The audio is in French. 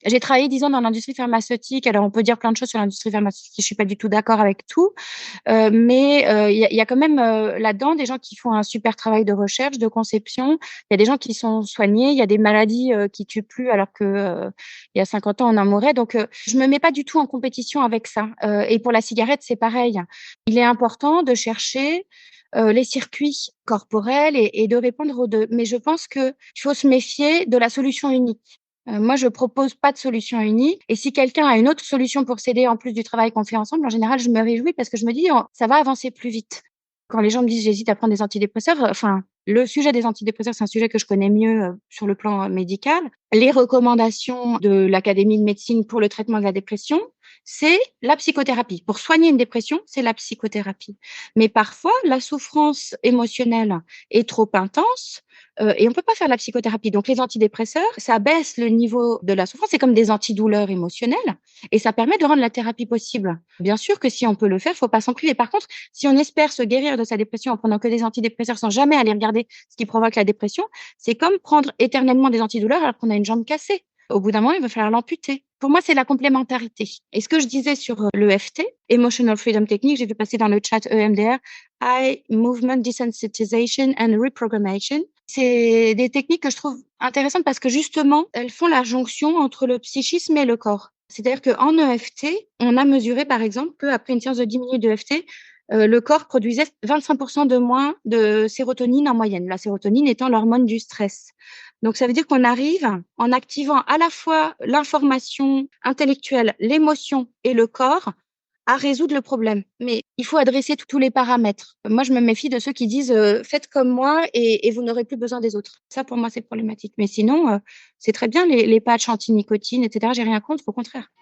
J'ai travaillé 10 ans dans l'industrie pharmaceutique. Alors, on peut dire plein de choses sur l'industrie pharmaceutique. Je suis pas du tout d'accord avec tout. Mais il y a quand même là-dedans des gens qui font un super travail de recherche, de conception. Il y a des gens qui sont soignés. Il y a des maladies qui tuent plus alors que il y a 50 ans, on en mourait. Donc, je me mets pas du tout en compétition avec ça. Et pour la cigarette, c'est pareil. Il est important de chercher les circuits corporels et de répondre aux 2. Mais je pense qu'il faut se méfier de la solution unique. Moi, je propose pas de solution unique et si quelqu'un a une autre solution pour s'aider en plus du travail qu'on fait ensemble, en général, je me réjouis parce que je me dis: «Oh, ça va avancer plus vite». Quand les gens me disent: «J'hésite à prendre des antidépresseurs», enfin, le sujet des antidépresseurs, c'est un sujet que je connais mieux, sur le plan, médical. Les recommandations de l'Académie de médecine pour le traitement de la dépression, c'est la psychothérapie. Pour soigner une dépression, c'est la psychothérapie. Mais parfois, la souffrance émotionnelle est trop intense, et on peut pas faire de la psychothérapie. Donc les antidépresseurs, ça baisse le niveau de la souffrance. C'est comme des antidouleurs émotionnelles et ça permet de rendre la thérapie possible. Bien sûr que si on peut le faire, faut pas s'en priver. Par contre, si on espère se guérir de sa dépression en prenant que des antidépresseurs sans jamais aller regarder ce qui provoque la dépression, c'est comme prendre éternellement des antidouleurs alors qu'on a une jambe cassée. Au bout d'un moment, il va falloir l'amputer. Pour moi, c'est la complémentarité. Et ce que je disais sur l'EFT, Emotional Freedom Technique, j'ai vu passer dans le chat EMDR, Eye Movement Desensitization and Reprogrammation. C'est des techniques que je trouve intéressantes parce que justement, elles font la jonction entre le psychisme et le corps. C'est-à-dire qu'en EFT, on a mesuré par exemple qu'après une séance de 10 minutes d'EFT, le corps produisait 25% de moins de sérotonine en moyenne, la sérotonine étant l'hormone du stress. Donc ça veut dire qu'on arrive, en activant à la fois l'information intellectuelle, l'émotion et le corps, à résoudre le problème. Mais il faut adresser tous les paramètres. Moi, je me méfie de ceux qui disent, «Faites comme moi et vous n'aurez plus besoin des autres». Ça, pour moi, c'est problématique. Mais sinon, c'est très bien les patchs anti-nicotine et cetera, j'ai rien contre, au contraire.